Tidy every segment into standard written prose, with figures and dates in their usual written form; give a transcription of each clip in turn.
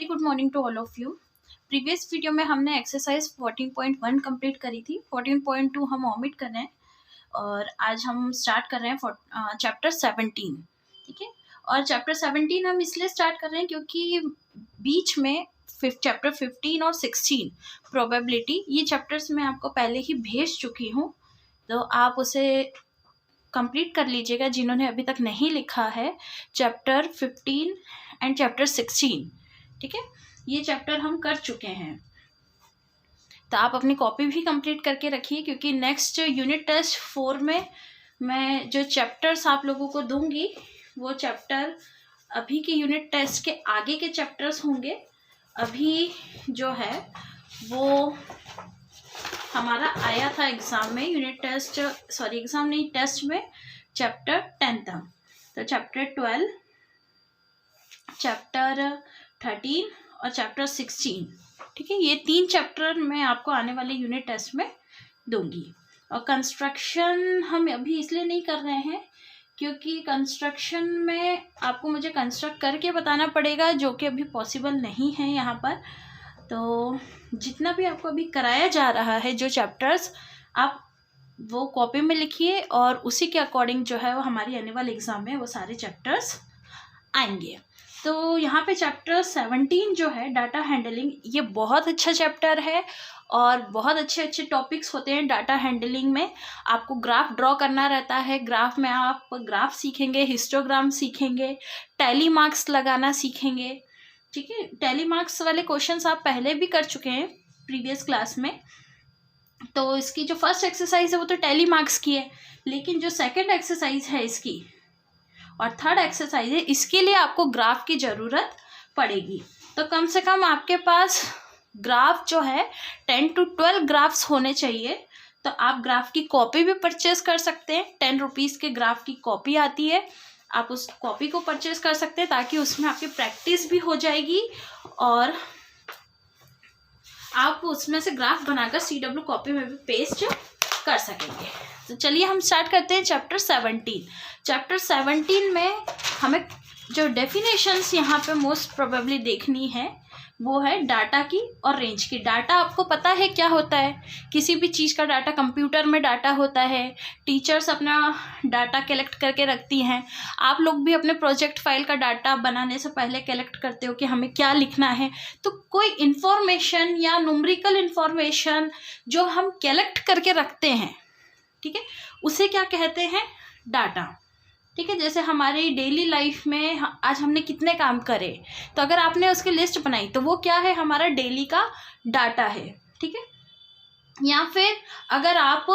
Very good morning to all of you. Previous video में हमने exercise 14.1 complete करी थी। 14.2 हम ऑमिट कर रहे हैं और आज हम स्टार्ट कर रहे हैं चैप्टर 17। ठीक है, और चैप्टर 17 हम इसलिए स्टार्ट कर रहे हैं क्योंकि बीच में चैप्टर 15 और 16 प्रोबेबिलिटी, ये चैप्टर्स मैं आपको पहले ही भेज चुकी हूँ, तो आप उसे कंप्लीट कर लीजिएगा जिन्होंने अभी तक नहीं लिखा है। चैप्टर 15 एंड चैप्टर 16, ठीक है, ये चैप्टर हम कर चुके हैं, तो आप अपनी कॉपी भी कंप्लीट करके रखिए क्योंकि नेक्स्ट यूनिट टेस्ट 4 में मैं जो चैप्टर्स आप लोगों को दूंगी वो चैप्टर अभी के यूनिट टेस्ट के आगे के चैप्टर्स होंगे। अभी जो है वो हमारा आया था एग्ज़ाम में, यूनिट टेस्ट सॉरी एग्ज़ाम नहीं, टेस्ट में चैप्टर 10 था, तो चैप्टर 12, चैप्टर 13 और चैप्टर 16, ठीक है, ये 3 चैप्टर मैं आपको आने वाले यूनिट टेस्ट में दूंगी। और कंस्ट्रक्शन हम अभी इसलिए नहीं कर रहे हैं क्योंकि कंस्ट्रक्शन में आपको मुझे कंस्ट्रक्ट करके बताना पड़ेगा, जो कि अभी पॉसिबल नहीं है यहाँ पर। तो जितना भी आपको अभी कराया जा रहा है जो चैप्टर्स, आप वो कॉपी में लिखिए और उसी के अकॉर्डिंग जो है वो हमारी आने वाले एग्ज़ाम में वो सारे चैप्टर्स आएंगे। तो यहाँ पे चैप्टर 17 जो है डाटा हैंडलिंग, ये बहुत अच्छा चैप्टर है और बहुत अच्छे अच्छे टॉपिक्स होते हैं डाटा हैंडलिंग में। आपको ग्राफ ड्रॉ करना रहता है, ग्राफ में आप ग्राफ सीखेंगे, हिस्टोग्राम सीखेंगे, टैली मार्क्स लगाना सीखेंगे, ठीक है। टैली मार्क्स वाले क्वेश्चंस आप पहले भी कर चुके हैं प्रीवियस क्लास में, तो इसकी जो फर्स्ट एक्सरसाइज है वो तो टैली मार्क्स की है, लेकिन जो सेकंड एक्सरसाइज है इसकी और थर्ड एक्सरसाइज है, इसके लिए आपको ग्राफ की ज़रूरत पड़ेगी। तो कम से कम आपके पास ग्राफ जो है 10 to 12 ग्राफ्स होने चाहिए। तो आप ग्राफ की कॉपी भी परचेस कर सकते हैं, 10 रुपीज़ के ग्राफ की कॉपी आती है, आप उस कॉपी को परचेस कर सकते हैं ताकि उसमें आपकी प्रैक्टिस भी हो जाएगी और आप उसमें से ग्राफ बनाकर CW कॉपी में भी पेस्ट कर सकेंगे। तो चलिए हम स्टार्ट करते हैं चैप्टर 17। चैप्टर 17 में हमें जो डेफिनेशंस यहाँ पे मोस्ट प्रोबेबली देखनी है वो है डाटा की और रेंज की। डाटा आपको पता है क्या होता है, किसी भी चीज़ का डाटा, कंप्यूटर में डाटा होता है, टीचर्स अपना डाटा कलेक्ट करके रखती हैं, आप लोग भी अपने प्रोजेक्ट फाइल का डाटा बनाने से पहले कलेक्ट करते हो कि हमें क्या लिखना है। तो कोई इन्फॉर्मेशन या न्यूमेरिकल इन्फॉर्मेशन जो हम कलेक्ट करके रखते हैं, ठीक है, उसे क्या कहते हैं, डाटा। ठीक है, जैसे हमारी डेली लाइफ में आज हमने कितने काम करे, तो अगर आपने उसकी लिस्ट बनाई तो वो क्या है, हमारा डेली का डाटा है, ठीक है। या फिर अगर आप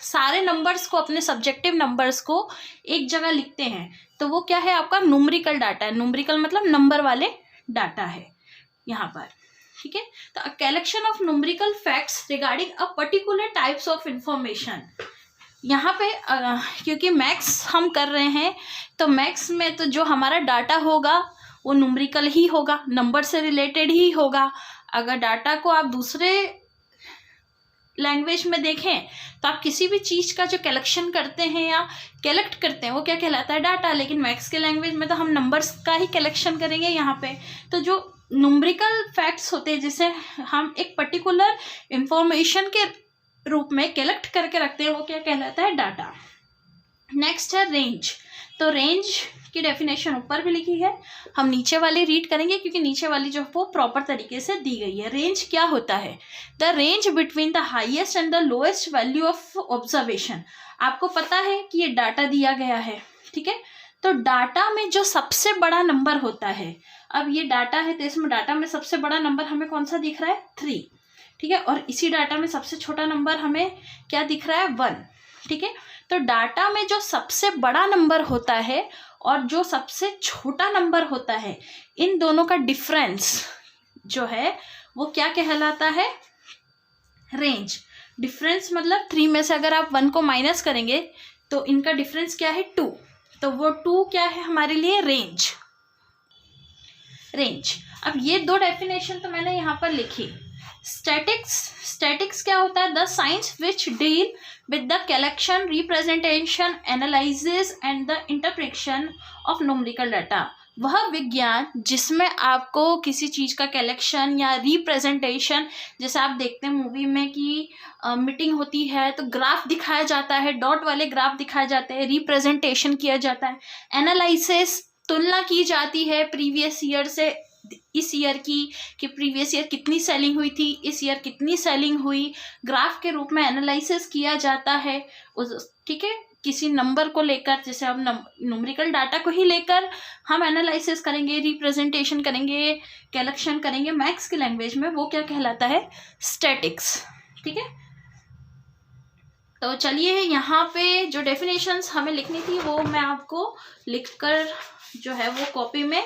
सारे नंबर्स को, अपने सब्जेक्टिव नंबर्स को एक जगह लिखते हैं तो वो क्या है, आपका न्यूमेरिकल डाटा है। न्यूमेरिकल मतलब नंबर वाले डाटा है यहाँ पर, ठीक है। तो collection of numerical facts regarding a particular types of information. यहाँ पे क्योंकि मैथ्स हम कर रहे हैं तो मैथ्स में तो जो हमारा डाटा होगा वो न्यूमेरिकल ही होगा, नंबर से रिलेटेड ही होगा। अगर डाटा को आप दूसरे लैंग्वेज में देखें तो आप किसी भी चीज़ का जो कलेक्शन करते हैं या कलेक्ट करते हैं वो क्या कहलाता है, डाटा। लेकिन मैथ्स के लैंग्वेज में तो हम नंबर्स का ही कलेक्शन करेंगे यहाँ पे। तो जो न्यूमेरिकल फैक्ट्स होते हैं जिसे हम एक पर्टिकुलर इंफॉर्मेशन के रूप में कलेक्ट करके रखते हैं वो क्या कहलाता है, डाटा। नेक्स्ट है रेंज। तो रेंज की डेफिनेशन ऊपर भी लिखी है, हम नीचे वाली रीड करेंगे क्योंकि नीचे वाली जो वो प्रॉपर तरीके से दी गई है। रेंज क्या होता है, the range between the highest and the lowest value of observation. आपको पता है कि ये डाटा दिया गया है, ठीक है, तो डाटा में जो सबसे बड़ा नंबर होता है, अब ये डाटा है तो इसमें डाटा में सबसे बड़ा नंबर हमें कौन सा दिख रहा है, 3, ठीक है, और इसी डाटा में सबसे छोटा नंबर हमें क्या दिख रहा है, 1, ठीक है। तो डाटा में जो सबसे बड़ा नंबर होता है और जो सबसे छोटा नंबर होता है, इन दोनों का डिफरेंस जो है वो क्या कहलाता है, रेंज। डिफरेंस मतलब 3 में से अगर आप 1 को माइनस करेंगे तो इनका डिफरेंस क्या है, 2, तो वो 2 क्या है हमारे लिए, रेंज। रेंज। अब ये 2 डेफिनेशन तो मैंने यहाँ पर लिखी। स्टैटिक्स क्या होता है, the science which deal with the collection, representation, analysis and the interpretation of numerical data. वह विज्ञान जिसमें आपको किसी चीज़ का कलेक्शन या रिप्रेजेंटेशन, जैसे आप देखते हैं मूवी में कि मीटिंग होती है तो ग्राफ दिखाया जाता है, डॉट वाले ग्राफ दिखाए जाते हैं, रिप्रेजेंटेशन किया जाता है, एनालिसिस तुलना की जाती है प्रीवियस ईयर से इस ईयर की, कि प्रीवियस ईयर कितनी सेलिंग हुई थी, इस ईयर कितनी सेलिंग हुई, ग्राफ के रूप में एनालिसिस किया जाता है उस, ठीक है, किसी नंबर को लेकर, जैसे हम न्यूमेरिकल डाटा को ही लेकर हम एनालिसिस करेंगे, रिप्रेजेंटेशन करेंगे, कलेक्शन करेंगे मैथ्स की लैंग्वेज में, वो क्या कहलाता है, स्टैटिक्स। ठीक है, तो चलिए यहाँ पे जो डेफिनेशंस हमें लिखनी थी वो मैं आपको लिखकर जो है वो कॉपी में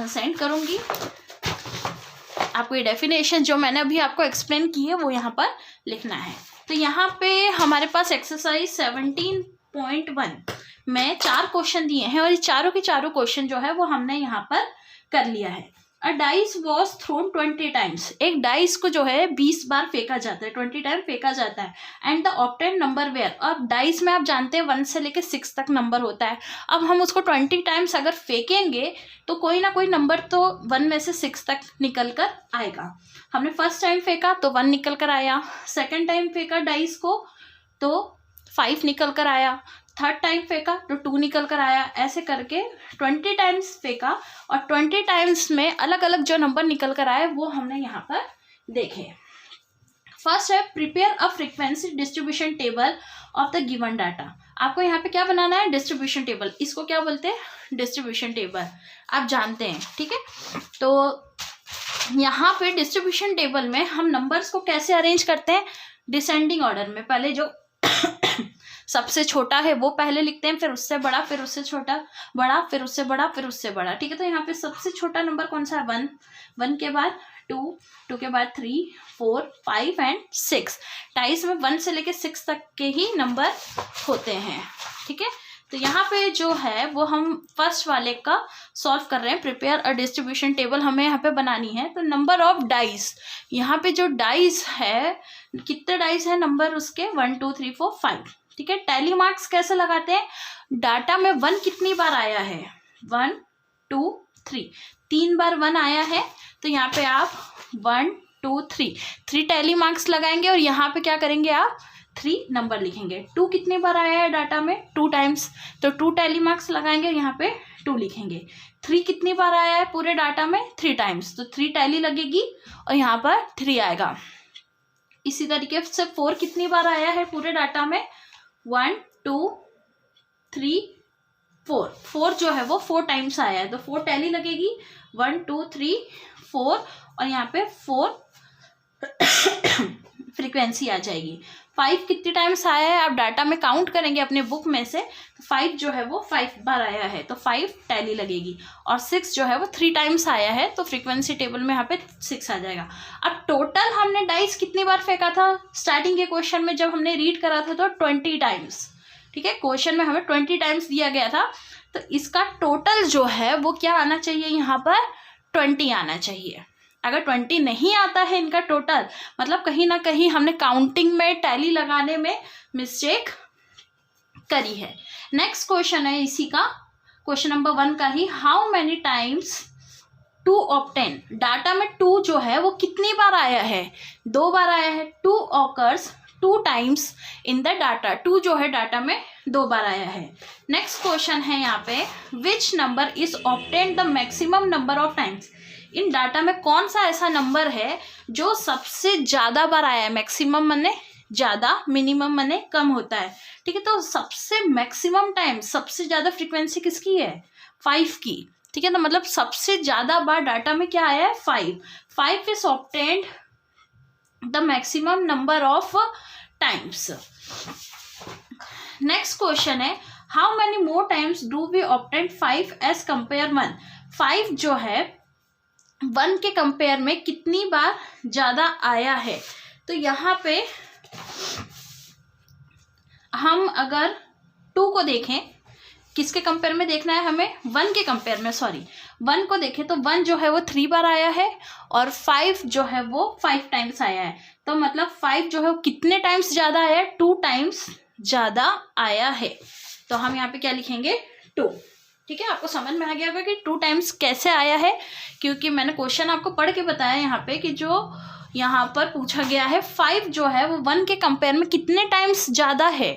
सेंड करूँगी। आपको ये डेफिनेशन जो मैंने अभी आपको एक्सप्लेन की है वो यहाँ पर लिखना है। तो यहाँ पे हमारे पास एक्सरसाइज 17.1 में 4 क्वेश्चन दिए हैं और ये चारों के चारों क्वेश्चन जो है वो हमने यहाँ पर कर लिया है। अ डाइस वॉज थ्रोन 20 टाइम्स, एक डाइस को जो है 20 बार फेंका जाता है, 20 टाइम फेंका जाता है। And the obtain number were, अब डाइस में आप जानते हैं 1 से लेकर 6 तक नंबर होता है। अब हम उसको 20 टाइम्स अगर फेंकेंगे तो कोई ना कोई नंबर तो 1 में से 6 तक निकल कर आएगा। हमने फर्स्ट टाइम फेंका तो 1 निकल कर आया, सेकेंड टाइम फेंका डाइस को तो 5 निकल कर आया, थर्ड टाइम फेंका तो 2 निकल कर आया। ऐसे करके 20 टाइम्स फेंका और 20 टाइम्स में अलग अलग जो नंबर निकल कर आए वो हमने यहाँ पर देखे। फर्स्ट है prepare a frequency distribution table of the given data. आपको यहाँ पे क्या बनाना है, डिस्ट्रीब्यूशन टेबल, इसको क्या बोलते हैं, डिस्ट्रीब्यूशन टेबल, आप जानते हैं। ठीक है, तो यहाँ पे डिस्ट्रीब्यूशन टेबल में हम नंबर्स को कैसे अरेंज करते हैं, डिसेंडिंग ऑर्डर में। पहले जो सबसे छोटा है वो पहले लिखते हैं, फिर उससे बड़ा, फिर उससे छोटा, बड़ा, फिर उससे बड़ा, फिर उससे बड़ा। ठीक है, तो यहाँ पे सबसे छोटा नंबर कौन सा है, 1, 1 के बाद 2, 2 के बाद 3, 4, 5 एंड 6। टाइस में 1 से लेके 6 तक के ही नंबर होते हैं। ठीक है, तो यहाँ पे जो है वो हम फर्स्ट वाले का सॉल्व कर रहे हैं। प्रिपेयर अ डिस्ट्रीब्यूशन टेबल हमें यहाँ पे बनानी है। तो नंबर ऑफ डाइस, यहाँ पे जो डाइस है, कितने डाइस है नंबर उसके, 1 2 3 4 5। ठीक है, टैली मार्क्स कैसे लगाते हैं, डाटा में 1 कितनी बार आया है, 1 2 3, 3 बार 1 आया है, तो यहाँ पे आप 1 2 3 टैली मार्क्स लगाएंगे और यहाँ पे क्या करेंगे आप 3 नंबर लिखेंगे। 2 कितनी बार आया है डाटा में, 2 टाइम्स, तो 2 टैली मार्क्स लगाएंगे और यहाँ पे 2 लिखेंगे। 3 कितनी बार आया है पूरे डाटा में, 3 टाइम्स, तो 3 टैली लगेगी और यहाँ पर 3 आएगा। इसी तरीके से 4 कितनी बार आया है पूरे डाटा में, 1 2 3 4, 4 जो है वो 4 टाइम्स आया है, तो 4 टैली लगेगी, 1 2 3 4 और यहाँ पे 4 फ्रीक्वेंसी आ जाएगी। 5 कितने टाइम्स आया है, आप डाटा में काउंट करेंगे अपने बुक में से, तो 5 जो है वो 5 बार आया है, तो 5 टैली लगेगी। और 6 जो है वो 3 टाइम्स आया है, तो फ्रीक्वेंसी टेबल में यहाँ पे 6 आ जाएगा। अब टोटल हमने डाइस कितनी बार फेंका था, स्टार्टिंग के क्वेश्चन में जब हमने रीड करा था तो 20 टाइम्स। ठीक है, क्वेश्चन में हमें 20 टाइम्स दिया गया था, तो इसका टोटल जो है वो क्या आना चाहिए, यहाँ पर 20 आना चाहिए। अगर 20 नहीं आता है इनका टोटल, मतलब कहीं ना कहीं हमने काउंटिंग में, टैली लगाने में मिस्टेक करी है। नेक्स्ट क्वेश्चन है इसी का, क्वेश्चन नंबर 1 का ही, how many times 2 obtain, data में 2 जो है वो कितनी बार आया है, 2 बार आया है। 2 occurs 2 times in the data, 2 जो है डाटा में 2 बार आया है। नेक्स्ट क्वेश्चन है यहाँ पे, which number is obtain the maximum number of times, in data में कौन सा ऐसा नंबर है जो सबसे ज़्यादा बार आया है, मैक्सिमम माने ज़्यादा, मिनिमम माने कम होता है। ठीक है, तो सबसे मैक्सिमम टाइम, सबसे ज़्यादा फ्रीक्वेंसी किसकी है, 5 की। ठीक है, तो मतलब सबसे ज़्यादा बार डाटा में क्या आया है, 5 is obtained the maximum number of times. Next question है, how many more times do we obtain 5 as compare 1, 5 जो है 1 के कंपेयर में कितनी बार ज़्यादा आया है। तो यहाँ पे हम अगर 2 को देखें, किसके कंपेयर में देखना है हमें, 1 के कंपेयर में, 1 को देखें तो 1 जो है वो 3 बार आया है और 5 जो है वो 5 टाइम्स आया है। तो मतलब 5 जो है वो कितने टाइम्स ज़्यादा आया है, 2 टाइम्स ज़्यादा आया है। तो हम यहाँ पे क्या लिखेंगे, 2। ठीक है, आपको समझ में आ गया होगा कि 2 टाइम्स कैसे आया है, क्योंकि मैंने क्वेश्चन आपको पढ़ के बताया यहाँ पे कि जो यहाँ पर पूछा गया है 5 जो है वो 1 के कंपेयर में कितने टाइम्स ज़्यादा है।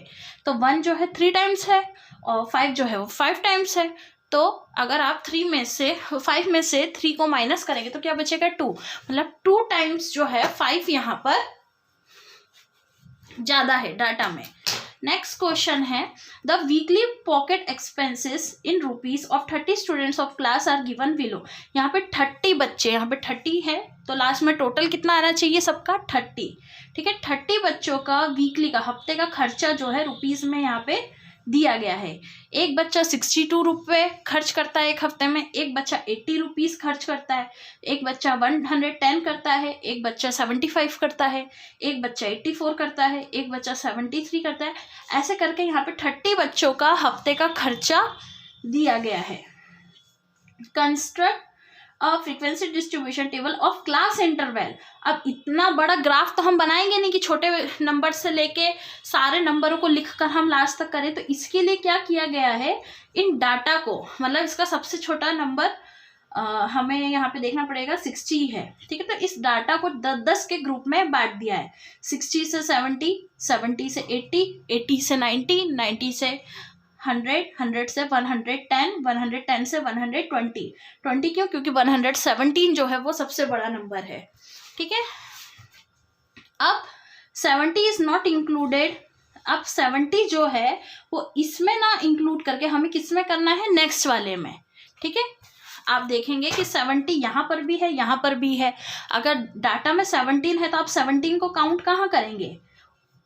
तो 1 जो है 3 टाइम्स है और 5 जो है वो 5 टाइम्स है। तो अगर आप 5 में से 3 को माइनस करेंगे तो क्या बचेगा 2, मतलब 2 टाइम्स जो है 5 यहाँ पर ज़्यादा है डाटा में। नेक्स्ट क्वेश्चन है, the weekly pocket expenses in rupees of 30 students of class are given below. यहाँ पे 30 बच्चे, यहाँ पे 30 है तो लास्ट में टोटल कितना आना चाहिए सबका 30। ठीक है, 30 बच्चों का वीकली का हफ्ते का खर्चा जो है रुपीज में यहाँ पे दिया गया है। एक बच्चा 62 रुपये खर्च करता है एक हफ्ते में, एक बच्चा 80 रुपीज़ खर्च करता है, एक बच्चा 110 करता है, एक बच्चा 75 करता है, एक बच्चा 84 करता है, एक बच्चा 73 करता है। ऐसे करके यहाँ पे 30 बच्चों का हफ्ते का खर्चा दिया गया है। Construct frequency distribution table of class interval. अब इतना बड़ा ग्राफ तो हम बनाएंगे नहीं कि छोटे नंबर से लेके सारे नंबरों को लिखकर हम लास्ट तक करें। तो इसके लिए क्या किया गया है, इन डाटा को, मतलब इसका सबसे छोटा नंबर हमें यहाँ पे देखना पड़ेगा 60 है। ठीक है, तो इस डाटा को 10 के ग्रुप में बांट दिया है। 60 से 70, 70 से 80, 80 से 90, 90 से 100, 100 से 110, 110 से 120, 20 क्यों, क्योंकि 117 जो है वो सबसे बड़ा नंबर है। ठीक है, अब 70 इज नॉट इंक्लूडेड। अब 70 जो है वो इसमें ना इंक्लूड करके हमें किस में करना है, नेक्स्ट वाले में। ठीक है, आप देखेंगे कि 70 यहाँ पर भी है, यहाँ पर भी है। अगर डाटा में 17 है तो आप 17 को काउंट कहाँ करेंगे,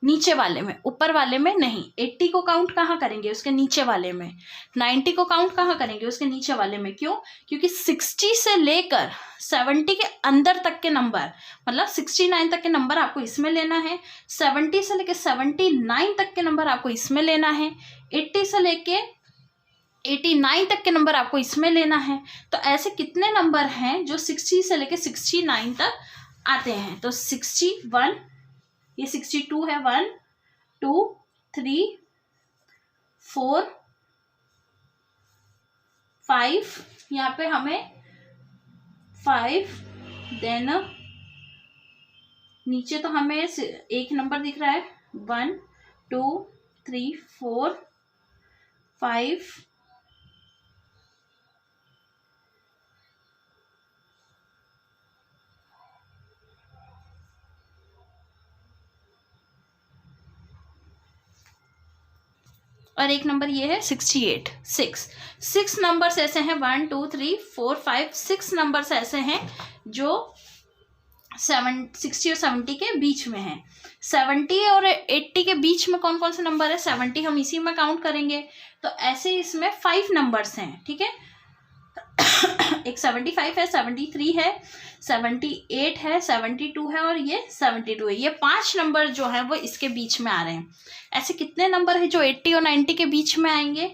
नीचे वाले में, ऊपर वाले में नहीं। 80 को काउंट कहाँ करेंगे, उसके नीचे वाले में। 90 को काउंट कहाँ करेंगे, उसके नीचे वाले में। क्यों, क्योंकि 60 से लेकर 70 के अंदर तक के नंबर, मतलब 69 तक के नंबर आपको इसमें लेना है। 70 से लेकर 79 तक के नंबर आपको इसमें लेना है। 80 से लेके 89 तक के नंबर आपको इसमें लेना है। तो ऐसे कितने नंबर हैं जो 60 से लेके 69 तक आते हैं। तो 61, ये 62 है, 1 2 3 4 5, यहाँ पे हमें 5, देन नीचे तो हमें एक नंबर दिख रहा है, 1 2 3 4 5 और एक नंबर ये है 68, 6 नंबर्स ऐसे हैं, 1 2 3 4 5 6 नंबर्स ऐसे हैं जो 60 और 70 के बीच में है। 70 और 80 के बीच में कौन कौन से नंबर है, 70 हम इसी में काउंट करेंगे। तो ऐसे इसमें 5 नंबर्स हैं। ठीक है, एक 75 है, 73 है, 78 है, 72 है और ये 72 है। ये 5 नंबर जो है वो इसके बीच में आ रहे हैं। ऐसे कितने नंबर है जो 80 और 90 के बीच में आएंगे,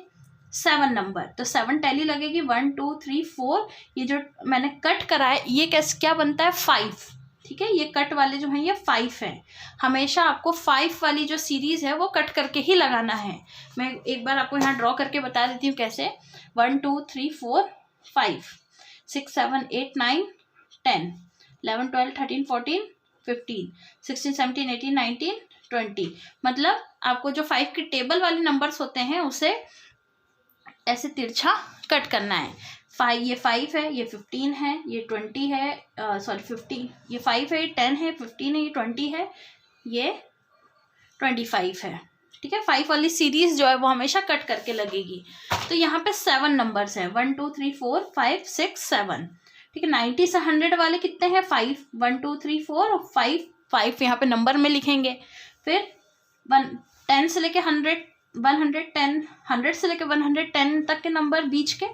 7 नंबर। तो 7 टैली लगेगी, 1 2 3 4। ये जो मैंने कट करा है ये कैसे क्या बनता है, 5। ठीक है, ये कट वाले जो हैं ये 5 हैं। हमेशा आपको 5 वाली जो सीरीज है वो कट करके ही लगाना है। मैं एक बार आपको यहाँ ड्रॉ करके बता देती हूँ कैसे। 1 2 3 4 5 6 7 8 9 10 11 12 13 14 15 16 17 18 19 20। मतलब आपको जो 5 के टेबल वाले नंबर्स होते हैं उसे ऐसे तिरछा कट करना है। 5, ये 5 है, ये 15 है, ये 20 है, 15, ये 5 है, 10 है, 15 है, ये 20 है, ये 25 है। ठीक है, 5 वाली सीरीज जो है वो हमेशा कट करके लगेगी। तो यहाँ पे 7 नंबर्स हैं, 1 2 3 4 5 6 7। ठीक है, 90 से 100 वाले कितने हैं, 5, 1 2 3 4 और 5 यहाँ पे नंबर में लिखेंगे। फिर 10 से लेके 100, 110, 100 से लेके 110 तक के नंबर बीच के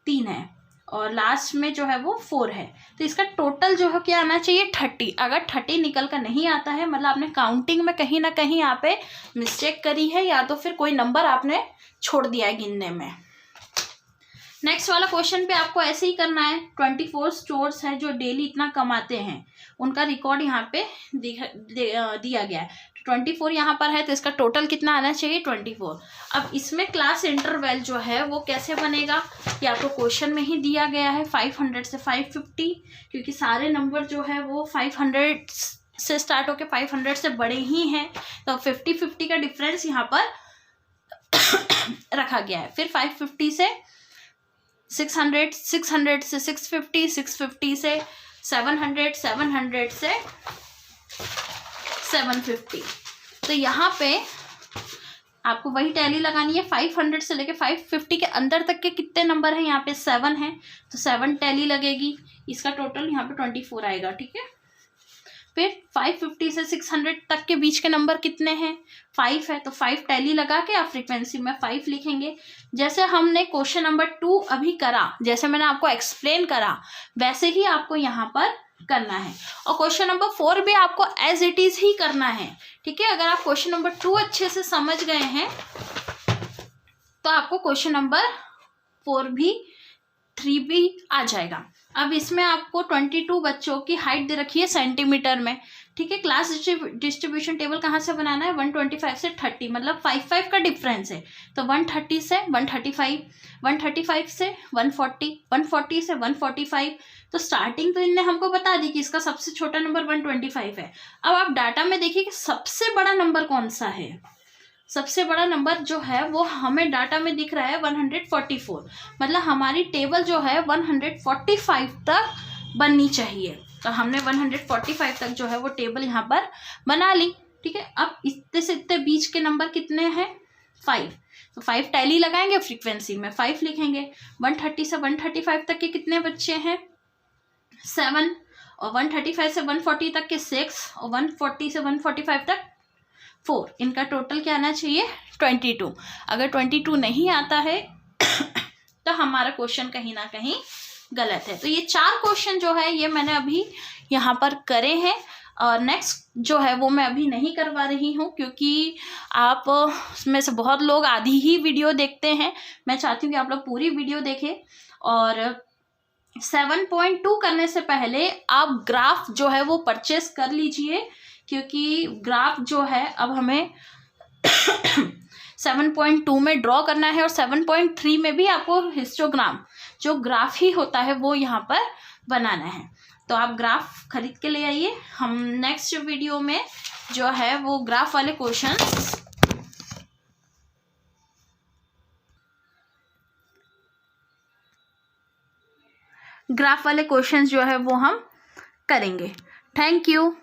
3 है और लास्ट में जो है वो 4 है। तो इसका टोटल जो है क्या आना चाहिए, 30। अगर 30 निकल कर नहीं आता है मतलब आपने काउंटिंग में कहीं ना कहीं यहाँ पे मिस्टेक करी है या तो फिर कोई नंबर आपने छोड़ दिया है गिनने में। नेक्स्ट वाला क्वेश्चन पे आपको ऐसे ही करना है। 24 स्टोर्स हैं जो डेली इतना कमाते हैं, उनका रिकॉर्ड यहाँ पे दिया गया है। 24 यहाँ पर है, तो इसका टोटल कितना आना चाहिए 24। अब इसमें क्लास इंटरवल जो है वो कैसे बनेगा, ये आपको क्वेश्चन में ही दिया गया है 500 से 550, क्योंकि सारे नंबर जो है वो 500 से स्टार्ट होके 500 से बड़े ही हैं, तो 50-50 का डिफरेंस यहाँ पर रखा गया है। फिर 550 से 600, 600 से 650, 650 से 700, 700 से 750। तो यहाँ पे आपको वही टैली लगानी है। 500 से लेके 550 के अंदर तक के कितने नंबर हैं, यहाँ पे 7 हैं, तो 7 टैली लगेगी, इसका टोटल यहाँ पे 24 आएगा, ठीक है। फिर 550 से 600 तक के बीच के नंबर कितने हैं, 5 है, तो 5 टैली लगा के आप फ्रीक्वेंसी में 5 लिखेंगे। जैसे हमने क्वेश्चन नंबर 2 अभी करा, जैसे मैंने आपको एक्सप्लेन करा, वैसे ही आपको यहाँ पर करना है। और क्वेश्चन नंबर 4 भी आपको एज इट इज ही करना है, ठीक है। अगर आप क्वेश्चन नंबर 2 अच्छे से समझ गए हैं तो आपको क्वेश्चन नंबर 4 भी 3 भी आ जाएगा। अब इसमें आपको 22 बच्चों की हाइट दे रखी है सेंटीमीटर में, ठीक है। क्लास डिस्ट्रीब्यूशन टेबल कहाँ से बनाना है, 125 से 30, मतलब 5 का डिफरेंस है, तो 130 से 135, 135 से 140, 140 से 145। तो स्टार्टिंग तो इनने हमको बता दी कि इसका सबसे छोटा नंबर 125 है। अब आप डाटा में देखिए कि सबसे बड़ा नंबर कौन सा है। सबसे बड़ा नंबर जो है वो हमें डाटा में दिख रहा है 144, मतलब हमारी टेबल जो है 145 तक बननी चाहिए। तो हमने 145 तक जो है वो टेबल यहाँ पर बना ली, ठीक है। अब इतने से इतने बीच के नंबर कितने हैं, 5, तो 5 टैली लगाएंगे, फ्रीक्वेंसी में 5 लिखेंगे। 130 से 135 तक के कितने बच्चे हैं, 7, और 135 से 140 तक के 6, और 140 से 145 तक 4, इनका टोटल क्या आना चाहिए 22। अगर 22 नहीं आता है तो हमारा क्वेश्चन कहीं ना कहीं गलत है। तो ये 4 क्वेश्चन जो है ये मैंने अभी यहाँ पर करे हैं, और नेक्स्ट जो है वो मैं अभी नहीं करवा रही हूँ, क्योंकि आप में से बहुत लोग आधी ही वीडियो देखते हैं। मैं चाहती हूँ कि आप लोग पूरी वीडियो देखें। और 7.2 करने से पहले आप ग्राफ जो है वो परचेस कर लीजिए, क्योंकि ग्राफ जो है अब हमें 7.2 में ड्रॉ करना है, और 7.3 में भी आपको हिस्टोग्राम जो ग्राफ ही होता है वो यहाँ पर बनाना है। तो आप ग्राफ खरीद के ले आइए। हम नेक्स्ट वीडियो में जो है वो ग्राफ वाले क्वेश्चंस जो है वो हम करेंगे। Thank you.